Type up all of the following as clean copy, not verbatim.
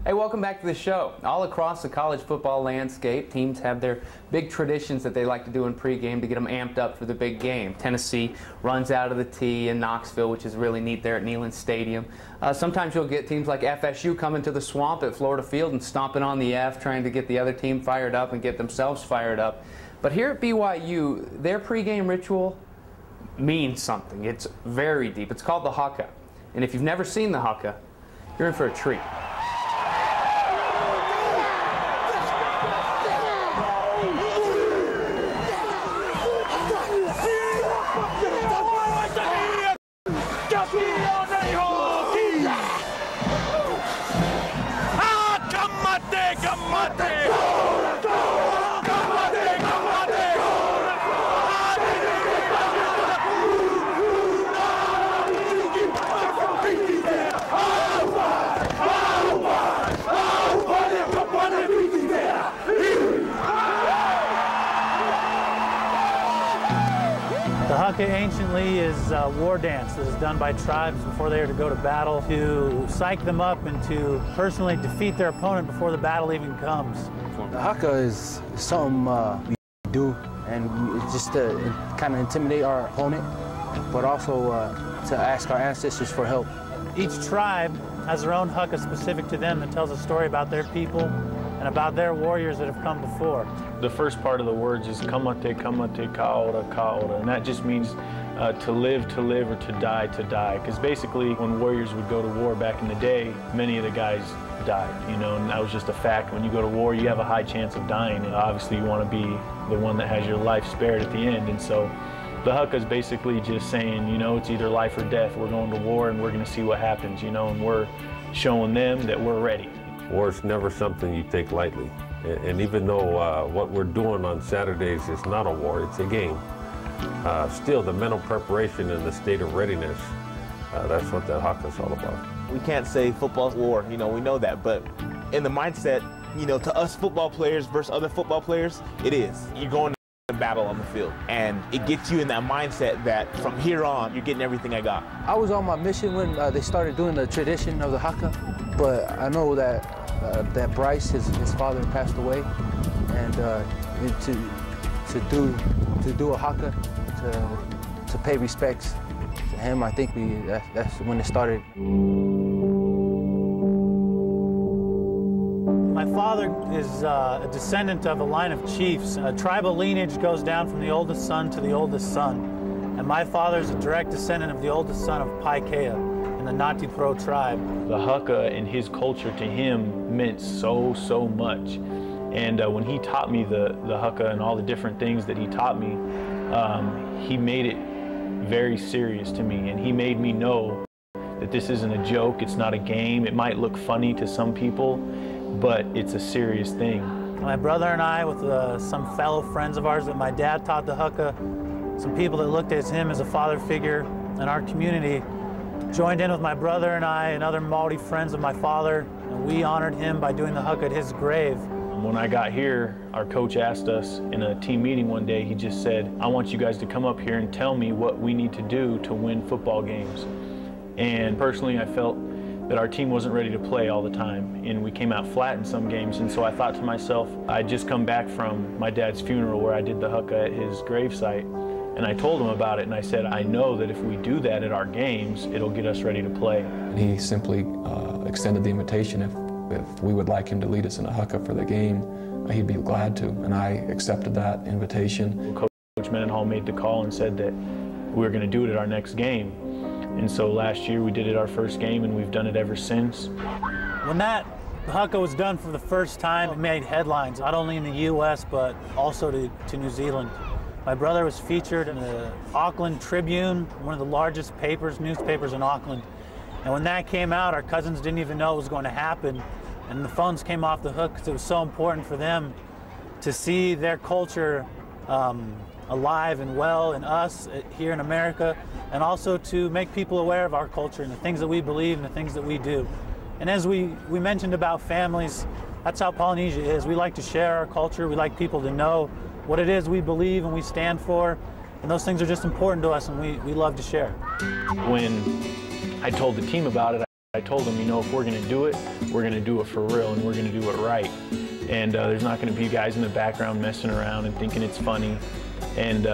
Hey, welcome back to the show. All across the college football landscape, teams have their big traditions that they like to do in pregame to get them amped up for the big game. Tennessee runs out of the tee in Knoxville, which is really neat there at Neyland Stadium. Sometimes you'll get teams like FSU coming to the Swamp at Florida Field and stomping on the F, trying to get the other team fired up and get themselves fired up. But here at BYU, their pregame ritual means something. It's very deep. It's called the Haka. And if you've never seen the Haka, you're in for a treat. The Haka anciently is a war dance that is done by tribes before they are to go to battle to psych them up and to personally defeat their opponent before the battle even comes. The Haka is something we do, and it's just to kind of intimidate our opponent, but also to ask our ancestors for help. Each tribe has their own Haka specific to them that tells a story about their people and about their warriors that have come before. The first part of the words is kamate, kamate, kaora, kaora, and that just means to live, or to die, because basically when warriors would go to war back in the day, many of the guys died, you know, and that was just a fact. When you go to war, you have a high chance of dying, and obviously you want to be the one that has your life spared at the end. And so the Haka is basically just saying, you know, it's either life or death. We're going to war and we're going to see what happens, you know, and we're showing them that we're ready. War is never something you take lightly. And even though what we're doing on Saturdays is not a war, it's a game, still the mental preparation and the state of readiness, that's what that Haka is all about. We can't say football's war, you know, we know that, but in the mindset, you know, to us football players versus other football players, it is. You're going to battle on the field, and it gets you in that mindset that from here on, you're getting everything I got. I was on my mission when they started doing the tradition of the Haka, but I know that that Bryce, his father, passed away, and to do a Haka, to pay respects to him, I think that's when it started. My father is a descendant of a line of chiefs. A tribal lineage goes down from the oldest son to the oldest son, and my father is a direct descendant of the oldest son of Paikea in the Ngati Pro tribe. The Haka and his culture to him meant so much. And when he taught me the Haka and all the different things that he taught me, he made it very serious to me, and he made me know that this isn't a joke, it's not a game. It might look funny to some people, but it's a serious thing. My brother and I, with some fellow friends of ours that my dad taught the Haka, some people that looked at him as a father figure in our community, joined in with my brother and I and other Maori friends of my father, and we honored him by doing the Haka at his grave. When I got here, our coach asked us in a team meeting one day, he just said, I want you guys to come up here and tell me what we need to do to win football games. And personally, I felt that our team wasn't ready to play all the time, and we came out flat in some games. And so I thought to myself, I'd just come back from my dad's funeral where I did the Haka at his gravesite, and I told him about it, and I said, I know that if we do that at our games, it'll get us ready to play. And he simply extended the invitation if we would like him to lead us in a Haka for the game, he'd be glad to, and I accepted that invitation. Coach Mendenhall made the call and said that we were going to do it at our next game. And so last year we did it our first game, and we've done it ever since. When that Haka was done for the first time, it made headlines, not only in the U.S., but also to New Zealand. My brother was featured in the Auckland Tribune, one of the largest newspapers in Auckland. And when that came out, our cousins didn't even know it was going to happen. And the phones came off the hook because it was so important for them to see their culture alive and well in us here in America, and also to make people aware of our culture and the things that we believe and the things that we do. And as we mentioned about families, that's how Polynesia is. We like to share our culture. We like people to know what it is we believe and we stand for. And those things are just important to us, and we love to share. When I told the team about it, I told him, you know, if we're going to do it, we're going to do it for real, and we're going to do it right. And there's not going to be guys in the background messing around and thinking it's funny. And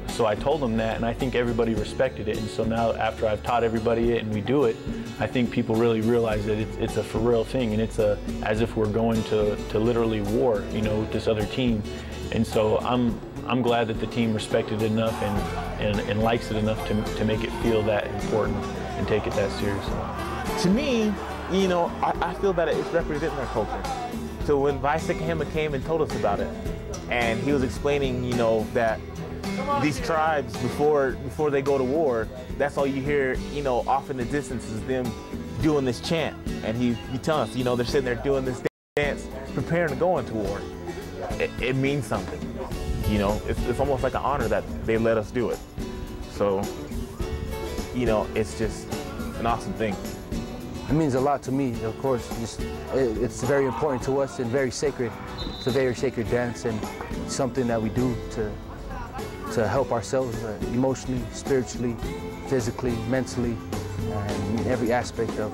so I told him that, and I think everybody respected it. And so now, after I've taught everybody it and we do it, I think people really realize that it's a for real thing, and it's as if we're going to literally war, you know, with this other team. And so I'm glad that the team respected it enough and likes it enough to make it feel that important and take it that seriously. To me, you know, I feel that it's representing our culture. So when Vice Haka came and told us about it, and he was explaining, you know, that these tribes, before they go to war, that's all you hear, you know, off in the distance is them doing this chant. And he telling us, you know, they're sitting there doing this dance, preparing to go into war. It means something. You know, it's almost like an honor that they let us do it. So, you know, it's just an awesome thing. It means a lot to me, of course. It's very important to us and very sacred. It's a very sacred dance and something that we do to help ourselves emotionally, spiritually, physically, mentally, and in every aspect of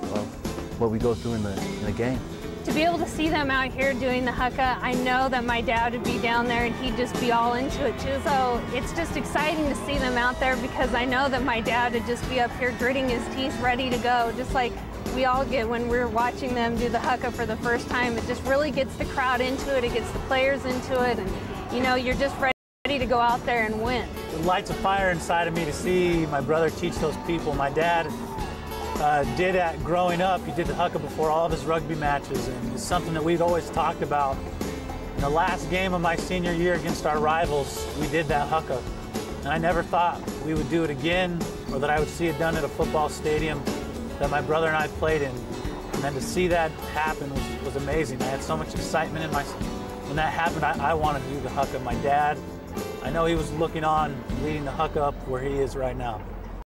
what we go through in the game. To be able to see them out here doing the Haka, I know that my dad would be down there and he'd just be all into it too. So it's just exciting to see them out there because I know that my dad would just be up here gritting his teeth, ready to go, just like we all get when we're watching them do the Haka for the first time. It just really gets the crowd into it, it gets the players into it, and you know, you're just ready to go out there and win. It lights a fire inside of me to see my brother teach those people. My dad did at growing up, he did the Haka before all of his rugby matches, and it's something that we'd always talked about. In the last game of my senior year against our rivals, we did that Haka. And I never thought we would do it again or that I would see it done at a football stadium that my brother and I played in. And then to see that happen was amazing. I had so much excitement in when that happened, I wanted to do the Haka. My dad, I know he was looking on, leading the Haka up where he is right now.